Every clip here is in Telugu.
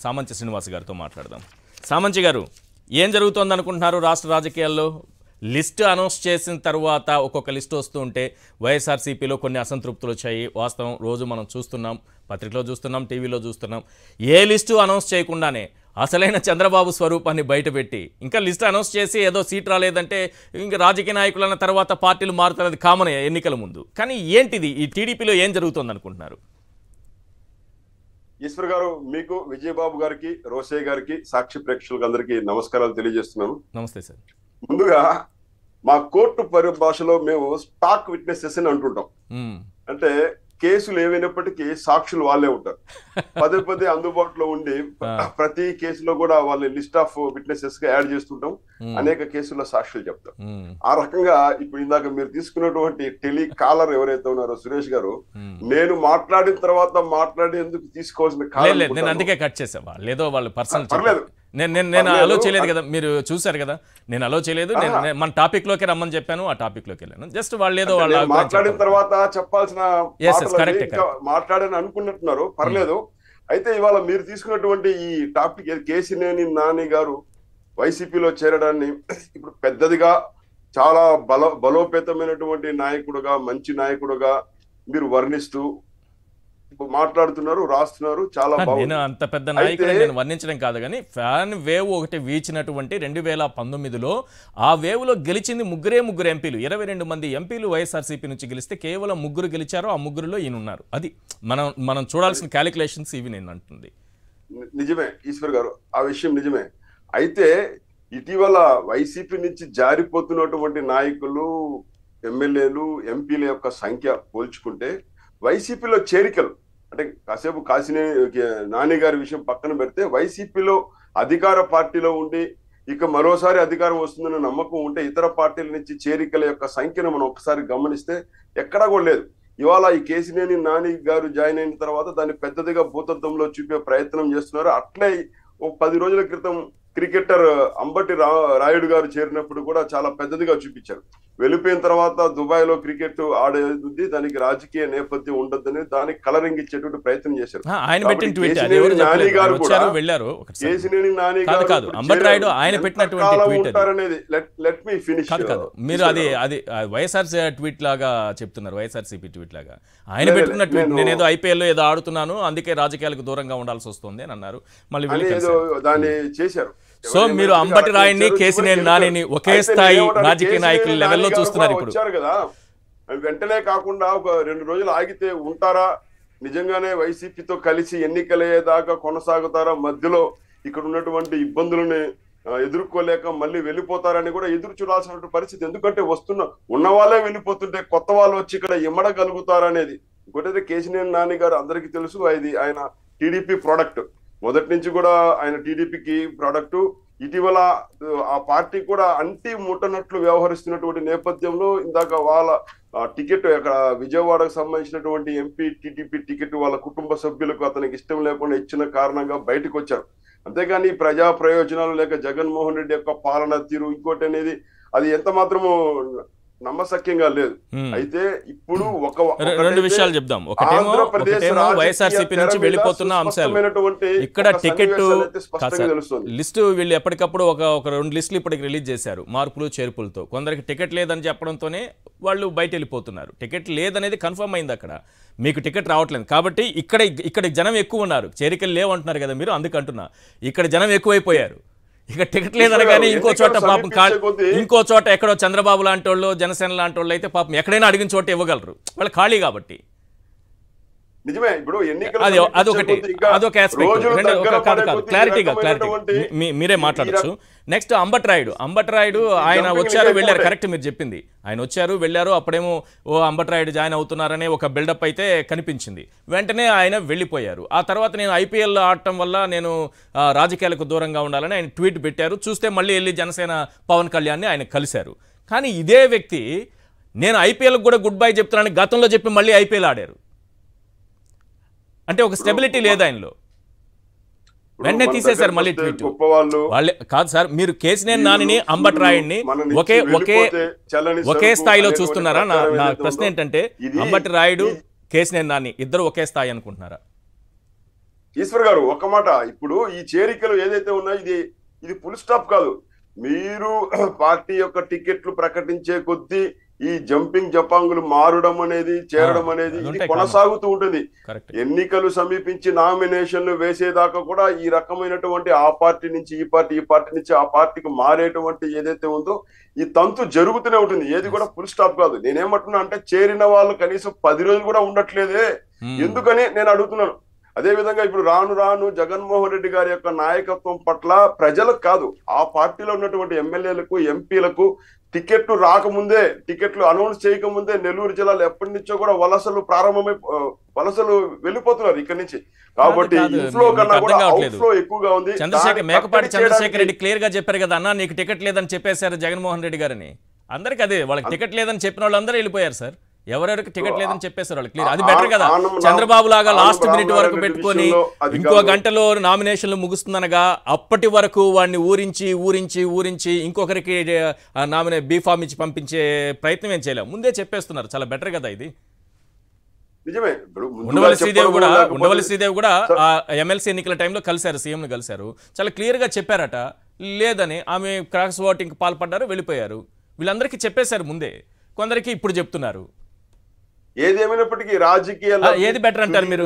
సామంచి శ్రీనివాస్ గారితో మాట్లాడదాం. సామంచి గారు, ఏం జరుగుతోంది అనుకుంటున్నారు రాష్ట్ర రాజకీయాల్లో? లిస్టు అనౌన్స్ చేసిన తర్వాత ఒక్కొక్క లిస్టు వస్తూ ఉంటే వైఎస్ఆర్సీపీలో కొన్ని అసంతృప్తులు వచ్చాయి. వాస్తవం, రోజు మనం చూస్తున్నాం, పత్రికలో చూస్తున్నాం, టీవీలో చూస్తున్నాం. ఏ లిస్టు అనౌన్స్ చేయకుండానే అసలైన చంద్రబాబు స్వరూపాన్ని బయటపెట్టి ఇంకా లిస్ట్ అనౌన్స్ చేసి ఏదో సీట్ రాలేదంటే ఇంకా రాజకీయ నాయకులన్న తర్వాత పార్టీలు మారుతున్నది కామన్ ఎన్నికల ముందు. కానీ ఏంటిది ఈ టీడీపీలో ఏం జరుగుతోంది అనుకుంటున్నారు? ఈశ్వర్ గారు, మీకు, విజయబాబు గారికి, రోసయ్య గారికి, సాక్షి ప్రేక్షకులకు అందరికీ నమస్కారాలు తెలియజేస్తున్నాను. నమస్తే సార్. ముందుగా మా కోర్టు పరిభాషలో మేము స్టాక్ విట్నెసెస్ అని అంటుంటాం. అంటే కేసులు ఏమైనప్పటికీ సాక్షులు వాళ్ళే ఉంటారు. పదే అందుబాటులో ఉండి ప్రతి కేసులో కూడా వాళ్ళ లిస్ట్ ఆఫ్ విట్నెసెస్ గా యాడ్ చేస్తుంటాం. అనేక కేసుల్లో సాక్షులు చెప్తాం. ఆ రకంగా ఇప్పుడు ఇందాక మీరు తీసుకున్నటువంటి టెలి కాలర్ ఎవరైతే ఉన్నారో సురేష్ గారు, నేను మాట్లాడిన తర్వాత మాట్లాడేందుకు తీసుకోవాల్సిన కాలం నేను అందుకే కట్ చేసా. లేదో వాళ్ళు పర్సనల్ పర్లేదు. నేను అలో చేయలేదు కదా, మీరు చూసారు కదా, నేను అలో చేయలేదు. మన టాపిక్ లోకి రమ్మని చెప్పాను, ఆ టాపిక్ లోకి వెళ్ళాను. జస్ట్ వాళ్ళు ఏదో వాళ్ళు మాట్లాడిన తర్వాత చెప్పాల్సిన మాట్లాడని అనుకున్నట్టున్నారు. పర్లేదు. అయితే ఇవాళ మీరు తీసుకున్నటువంటి ఈ టాపిక్ కేసినేని నాని గారు వైసీపీలో చేరడాన్ని ఇప్పుడు పెద్దదిగా చాలా బలోపేతమైనటువంటి నాయకుడుగా, మంచి నాయకుడుగా మీరు వర్ణిస్తూ మాట్లాడుతున్నారు, రాస్తున్నారు. చాలా బాగుంది. నేను అంత పెద్ద నాయకుడు నేను వర్ణించడం కాదు, కానీ ఫ్యాన్ వేవ్ ఒకటి వీచినటువంటి 2019లో ఆ వేవ్ లో గెలిచింది ముగ్గురు ఎంపీలు. 22 మంది ఎంపీలు వైఎస్ఆర్సీపీ నుంచి గెలిస్తే కేవలం 3 గెలిచారు. ఆ 3లో ఈయన ఉన్నారు. అది మనం చూడాల్సిన క్యాలిక్యులేషన్స్ ఇవి నేను అంటుంది. నిజమే ఈశ్వర్ గారు, ఆ విషయం నిజమే. అయితే ఇటీవల వైసీపీ నుంచి జారిపోతున్నటువంటి నాయకులు, ఎమ్మెల్యేలు, ఎంపీల యొక్క సంఖ్య పోల్చుకుంటే వైసీపీలో చేరికలు అంటే కాసేపు నాని గారి విషయం పక్కన పెడితే వైసీపీలో అధికార పార్టీలో ఉండి ఇక మరోసారి అధికారం వస్తుందన్న నమ్మకం ఉంటే ఇతర పార్టీల నుంచి చేరికల యొక్క సంఖ్యను మనం ఒకసారి గమనిస్తే ఎక్కడా కూడా లేదు. ఇవాళ ఈ కేసినేని నాని గారు జాయిన్ అయిన తర్వాత దాన్ని పెద్దదిగా భూతత్వంలో చూపే ప్రయత్నం చేస్తున్నారు. అట్లే 10 రోజుల క్రితం క్రికెటర్ అంబటి రాయుడు గారు చేరినప్పుడు కూడా చాలా పెద్దదిగా చూపించారు. వెళ్ళిపోయిన తర్వాత దుబాయ్ లో క్రికెట్ ఆడేది, దానికి రాజకీయ నేపథ్యం ఉండద్దని దానికి కలరింగ్ ఇచ్చేటువంటి ప్రయత్నం చేశారు. మీరు అది వైఎస్ఆర్ ట్వీట్ లాగా చెప్తున్నారు, వైఎస్ఆర్సీపీ ట్వీట్ లాగా. ఆయన పెట్టుకున్న ట్వీట్, నేను ఏదో ఐపీఎల్ లో ఏదో ఆడుతున్నాను, అందుకే రాజకీయాలకు దూరంగా ఉండాల్సి వస్తుంది అని అన్నారు. మళ్ళీ దాన్ని చేశారు. సో మీరు అంబటి రాయుడిని, కేసినేని నానిని ఒకే స్థాయి రాజకీయ నాయకుల లెవెల్లో చూస్తున్నారు ఇప్పుడు. వచ్చారు కదా, వెంటనే కాకుండా ఒక 2 రోజులు ఆగితే ఉంటారా, నిజంగానే వైసీపీతో కలిసి ఎన్నికలయ్యేదాకా కొనసాగుతారా, మధ్యలో ఇక్కడ ఉన్నటువంటి ఇబ్బందులని ఎదుర్కోలేక మళ్ళీ వెళ్ళిపోతారని కూడా ఎదురు చూడాల్సిన పరిస్థితి. ఎందుకంటే ఉన్న వాళ్ళే వెళ్ళిపోతుంటే కొత్త వాళ్ళు వచ్చి ఇక్కడ ఇమ్మడగలుగుతారనేది. ఇంకోటైతే కేసినేని నాని గారు అందరికీ తెలుసు, ఆయన టీడీపీ ప్రోడక్ట్. మొదటి నుంచి కూడా ఆయన టీడీపీకి ప్రోడక్ట్. ఇటీవల ఆ పార్టీ కూడా అంటి ముట్టనట్లు వ్యవహరిస్తున్నటువంటి నేపథ్యంలో ఇందాక వాళ్ళ టికెట్ అక్కడ విజయవాడకు సంబంధించినటువంటి ఎంపీ టీడీపీ టికెట్ వాళ్ళ కుటుంబ సభ్యులకు అతనికి ఇష్టం లేకుండా ఇచ్చిన కారణంగా బయటకు వచ్చారు. అంతేగాని ప్రజా ప్రయోజనాలు లేక జగన్మోహన్ రెడ్డి యొక్క పాలన తీరు ఇంకోటి అనేది అది ఎంత మాత్రము నమ్మశక్యంగా లేదు. అయితే ఇప్పుడు రెండు విషయాలు చెప్దాం. ఒకటేమో వైఎస్ఆర్సీపీ నుంచి వెళ్ళిపోతున్న అంశాలు, ఇక్కడ టికెట్ లిస్టు వీళ్ళు ఎప్పటికప్పుడు ఒక 2 లిస్టులు ఇప్పటికి రిలీజ్ చేశారు, మార్పులు చేర్పులతో. కొందరికి టికెట్ లేదని చెప్పడంతోనే వాళ్ళు బయట వెళ్ళిపోతున్నారు. టికెట్ లేదనేది కన్ఫర్మ్ అయింది. అక్కడ మీకు టికెట్ రావట్లేదు కాబట్టి ఇక్కడ జనం ఎక్కువ ఉన్నారు. చేరికలు లేవంటున్నారు కదా మీరు, అందుకంటున్నా ఇక్కడ జనం ఎక్కువైపోయారు. ఇక టికెట్ లేదనగానే ఇంకో చోట పాపం ఇంకో చోట ఎక్కడో చంద్రబాబు లాంటి వాళ్ళు, జనసేన లాంటి వాళ్ళు అయితే పాపం ఎక్కడైనా అడిగిన చోట ఇవ్వగలరు, వాళ్ళు ఖాళీ కాబట్టి. నిజమే. ఇప్పుడు అదొక క్లారిటీ మీరే మాట్లాడచ్చు. నెక్స్ట్ అంబటి రాయుడు ఆయన వచ్చారు వెళ్ళారు. కరెక్ట్ మీరు చెప్పింది, ఆయన వచ్చారు వెళ్ళారు. అప్పుడేమో అంబటి రాయుడు జాయిన్ అవుతున్నారనే ఒక బిల్డప్ అయితే కనిపించింది. వెంటనే ఆయన వెళ్ళిపోయారు. ఆ తర్వాత నేను ఐపీఎల్ ఆడటం వల్ల నేను రాజకీయాలకు దూరంగా ఉండాలని ఆయన ట్వీట్ పెట్టారు. చూస్తే మళ్ళీ వెళ్ళి జనసేన పవన్ కళ్యాణ్ని ఆయన కలిశారు. కానీ ఇదే వ్యక్తి నేను ఐపీఎల్కి కూడా గుడ్ బై చెప్తున్నానని గతంలో చెప్పి మళ్ళీ ఐపీఎల్ ఆడారు. అంటే ఒక స్టెబిలిటీ లేదు ఆయనలో. వెంటనే తీసేశారు మళ్ళీ ట్వీట్. వాళ్ళే కాదు సార్, మీరు కేసినేని నానిని, అంబటి రాయుడిని ఒకే స్థాయిలో చూస్తున్నారా? నా ప్రశ్న ఏంటంటే అంబటి రాయుడు, కేసినేని నాని ఇద్దరు ఒకే స్థాయి అనుకుంటున్నారా? ఈశ్వర్ గారు ఒక్క మాట, ఇప్పుడు ఈ చేరికలు ఏదైతే ఉన్నాయో ఇది ఫుల్ స్టాప్ కాదు. మీరు పార్టీ యొక్క టికెట్లు ప్రకటించే కొద్దీ ఈ జంపింగ్ జపాంగులు మారడం అనేది, చేరడం అనేది ఇది కొనసాగుతూ ఉంటుంది. ఎన్నికలు సమీపించి నామినేషన్లు వేసేదాకా కూడా ఈ రకమైనటువంటి ఆ పార్టీ నుంచి ఈ పార్టీ, ఈ పార్టీ నుంచి ఆ పార్టీకి మారేటువంటి ఏదైతే ఉందో ఈ తంతు జరుగుతూనే ఉంటుంది. ఏది కూడా ఫుల్ స్టాప్ కాదు. నేనేమంటున్నా అంటే చేరిన వాళ్ళు కనీసం 10 రోజులు కూడా ఉండట్లేదే, ఎందుకని నేను అడుగుతున్నాను. అదే విధంగా ఇప్పుడు రాను రాను జగన్మోహన్ రెడ్డి గారి యొక్క నాయకత్వం పట్ల ప్రజలకు కాదు, ఆ పార్టీలో ఉన్నటువంటి ఎమ్మెల్యేలకు, ఎంపీలకు టికెట్లు రాకముందే, టికెట్లు అనౌన్స్ చేయకముందే నెల్లూరు జిల్లాలో ఎప్పటి నుంచో కూడా వలసలు వెళ్ళిపోతున్నారు ఇక్కడి నుంచి. కాబట్టి ఇన్ఫ్లో కన్నా కూడా అవుట్ఫ్లో ఎక్కువగా ఉంది. మేకపాటి చంద్రశేఖర్ రెడ్డి క్లియర్ గా చెప్పారు కదా, అన్న నీకు టికెట్ లేదని చెప్పేశారు జగన్మోహన్ రెడ్డి గారిని. అందరికి అదే, వాళ్ళకి టికెట్ లేదని చెప్పిన వాళ్ళందరూ వెళ్ళిపోయారు సార్. ఎవరెవరికి టికెట్ లేదని చెప్పేశారు వాళ్ళు క్లియర్. అది బెటర్ కదా, చంద్రబాబు లాగా లాస్ట్ మినిట్ వరకు పెట్టుకొని ఇంకో గంటలో నామినేషన్లు ముగుస్తుందనగా అప్పటి వరకు వాడిని ఊరించి ఇంకొకరికి బీఫామ్ ఇచ్చి పంపించే ప్రయత్నం ఏం చేయలేము. ముందే చెప్పేస్తున్నారు, చాలా బెటర్ కదా ఇది. నిజమే. ఉండవల్లి శ్రీదేవి కూడా ఎమ్మెల్సీ ఎన్నికల టైంలో కలిశారు, సీఎంను కలిశారు, చాలా క్లియర్ గా చెప్పారట లేదని. ఆమె క్రాస్ ఓటింగ్ పాల్పడ్డారు, వెళ్ళిపోయారు. వీళ్ళందరికీ చెప్పేశారు ముందే, కొందరికి ఇప్పుడు చెప్తున్నారు. ఏదేమైనప్పటికీ రాజకీయాల్లో ఏది బెటర్ అంటారు మీరు?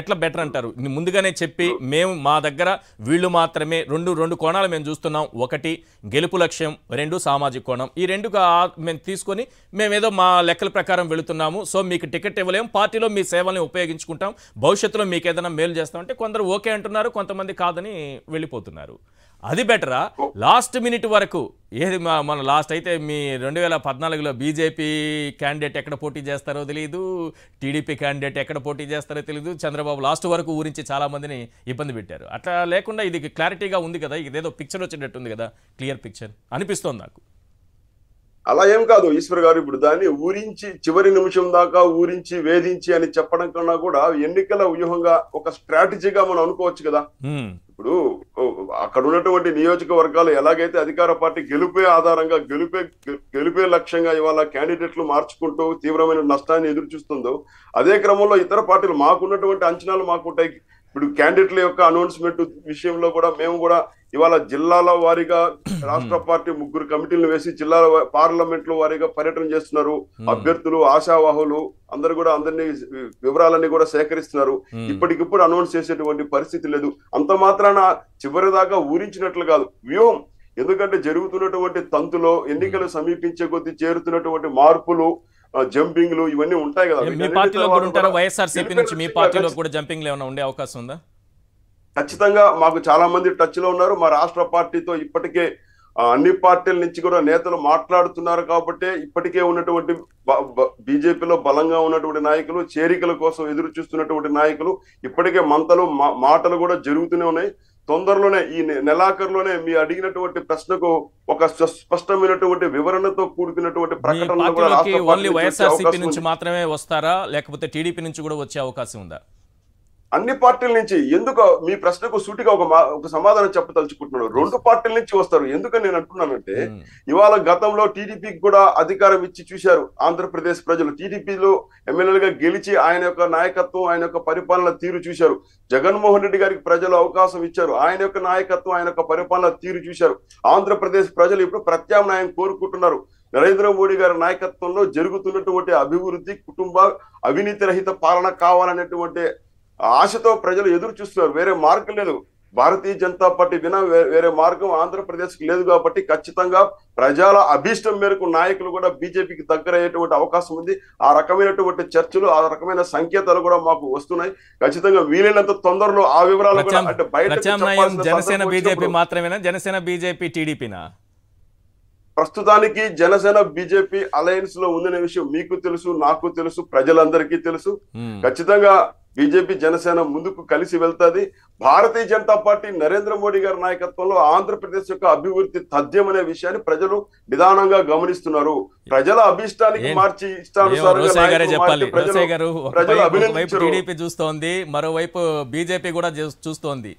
ఎట్లా బెటర్ అంటారు? ముందుగానే చెప్పి మేము మా దగ్గర వీళ్ళు మాత్రమే రెండు కోణాలు మేము చూస్తున్నాం. ఒకటి గెలుపు లక్ష్యం, 2 సామాజిక కోణం. ఈ 2 మేము తీసుకొని మేమేదో మా లెక్కల ప్రకారం వెళుతున్నాము, సో మీకు టికెట్ ఇవ్వలేము, పార్టీలో మీ సేవల్ని ఉపయోగించుకుంటాం, భవిష్యత్తులో మీకు ఏదైనా మేలు చేస్తామంటే కొందరు ఓకే అంటున్నారు, కొంతమంది కాదని వెళ్ళిపోతున్నారు. అది బెటరా? లాస్ట్ మినిట్ వరకు ఏది మన లాస్ట్ అయితే మీ 2014లో బీజేపీ క్యాండిడేట్ ఎక్కడ పోటీ చేస్తారో తెలియదు, టీడీపీ క్యాండిడేట్ ఎక్కడ పోటీ చేస్తారో తెలియదు. చంద్రబాబు లాస్ట్ వరకు ఊరించి చాలా మందిని ఇబ్బంది పెట్టారు. అట్లా లేకుండా ఇది క్లారిటీగా ఉంది కదా, ఇదేదో పిక్చర్ వచ్చేటట్టు ఉంది కదా, క్లియర్ పిక్చర్ అనిపిస్తోంది నాకు. అలా ఏం కాదు ఈశ్వర్ గారు. ఇప్పుడు దాన్ని ఊరించి చివరి నిమిషం దాకా ఊరించి వేధించి అని చెప్పడం కన్నా కూడా ఎన్నికల వ్యూహంగా ఒక స్ట్రాటజీగా మనం అనుకోవచ్చు కదా. ఇప్పుడు అక్కడ ఉన్నటువంటి నియోజకవర్గాలు ఎలాగైతే అధికార పార్టీ గెలుపే ఆధారంగా, గెలుపే లక్ష్యంగా ఇవాళ క్యాండిడేట్లు మార్చుకుంటూ తీవ్రమైన నష్టాన్ని ఎదురు చూస్తుందో, అదే క్రమంలో ఇతర పార్టీలు మాకున్నటువంటి అంచనాలు మాకుంటాయి. ఇప్పుడు క్యాండిడేట్ల యొక్క అనౌన్స్మెంట్ విషయంలో కూడా మేము కూడా ఇవాళ జిల్లాల వారీగా రాష్ట్ర పార్టీ 3 కమిటీలను వేసి జిల్లాల పార్లమెంట్ లో వారీగా పర్యటన చేస్తున్నారు. అభ్యర్థులు, ఆశావాహులు అందరు కూడా అందరినీ వివరాలన్నీ కూడా సేకరిస్తున్నారు. ఇప్పటికిప్పుడు అనౌన్స్ చేసేటువంటి పరిస్థితి లేదు. అంత మాత్రాన చివరి దాకా ఊరించినట్లు కాదు వ్యూహం. ఎందుకంటే జరుగుతున్నటువంటి తంతులో ఎన్నికలు సమీపించే కొద్దీ చేరుతున్నటువంటి మార్పులు, జంపింగ్లు ఇవన్నీ ఉంటాయి కదా. మీ పార్టీలో కూడా ఉంటారా? వైఎస్ఆర్సీపీ నుంచి మీ పార్టీలో కూడా జంపింగ్లు ఏమైనా ఉండే అవకాశం ఉందా? ఖచ్చితంగా మాకు చాలా మంది టచ్ లో ఉన్నారు. మా రాష్ట్ర పార్టీతో ఇప్పటికే అన్ని పార్టీల నుంచి కూడా నేతలు మాట్లాడుతున్నారు. కాబట్టి ఇప్పటికే ఉన్నటువంటి బీజేపీలో బలంగా ఉన్నటువంటి నాయకులు, చేరికల కోసం ఎదురు చూస్తున్నటువంటి నాయకులు ఇప్పటికే మాటలు కూడా జరుగుతూనే ఉన్నాయి. తొందరలోనే ఈ నెలాఖరులోనే మీ అడిగినటువంటి ప్రశ్నకు ఒక స్పష్టమైనటువంటి వివరణతో కూడుకున్నటువంటి ప్రకటన ఓన్లీ వైఎస్ఆర్సీపీ నుంచి మాత్రమే వస్తారా, లేకపోతే టీడీపీ నుంచి కూడా వచ్చే అవకాశం ఉందా? అన్ని పార్టీల నుంచి. ఎందుకు మీ ప్రశ్నకు సూటిగా ఒక సమాధానం చెప్పదలుచుకుంటున్నాను. 2 పార్టీల నుంచి వస్తారు. ఎందుకని నేను అంటున్నానంటే ఇవాళ గతంలో టీడీపీకి కూడా అధికారం ఇచ్చి చూశారు ఆంధ్రప్రదేశ్ ప్రజలు. టీడీపీలో ఎమ్మెల్యేలుగా గెలిచి ఆయన యొక్క నాయకత్వం, ఆయన యొక్క పరిపాలన తీరు చూశారు. జగన్మోహన్ రెడ్డి గారికి ప్రజలు అవకాశం ఇచ్చారు. ఆయన యొక్క నాయకత్వం, ఆయన యొక్క పరిపాలన తీరు చూశారు. ఆంధ్రప్రదేశ్ ప్రజలు ఇప్పుడు ప్రత్యామ్నాయం కోరుకుంటున్నారు. నరేంద్ర మోడీ గారి నాయకత్వంలో జరుగుతున్నటువంటి అభివృద్ధి, కుటుంబ అవినీతి రహిత పాలన కావాలనేటువంటి ఆశతో ప్రజలు ఎదురు చూస్తున్నారు. వేరే మార్గం లేదు. భారతీయ జనతా పార్టీ వినా వేరే మార్గం ఆంధ్రప్రదేశ్ కి లేదు. కాబట్టి ఖచ్చితంగా ప్రజల అభీష్టం మేరకు నాయకులు కూడా బీజేపీకి దగ్గర అయ్యేటువంటి అవకాశం ఉంది. ఆ రకమైనటువంటి చర్చలు, ఆ రకమైన సంకేతాలు కూడా మాకు వస్తున్నాయి. ఖచ్చితంగా వీలైనంత తొందరలో ఆ వివరాలు కూడా అంటే బయట జనసేన బీజేపీ మాత్రమేనా? జనసేన బీజేపీ టీడీపీనా? ప్రస్తుతానికి జనసేన బీజేపీ అలయన్స్ లో ఉందనే విషయం మీకు తెలుసు, నాకు తెలుసు, ప్రజలందరికీ తెలుసు. ఖచ్చితంగా బీజేపీ జనసేన ముందుకు కలిసి వెళ్తాది. భారతీయ జనతా పార్టీ నరేంద్ర మోడీ గారి నాయకత్వంలో ఆంధ్రప్రదేశ్ యొక్క అభివృద్ధి తథ్యం అనే విషయాన్ని ప్రజలు నిదానంగా గమనిస్తున్నారు. ప్రజల అభిష్టానికి మార్చి టీడీపీ చూస్తోంది, మరోవైపు బీజేపీ కూడా చూస్తోంది.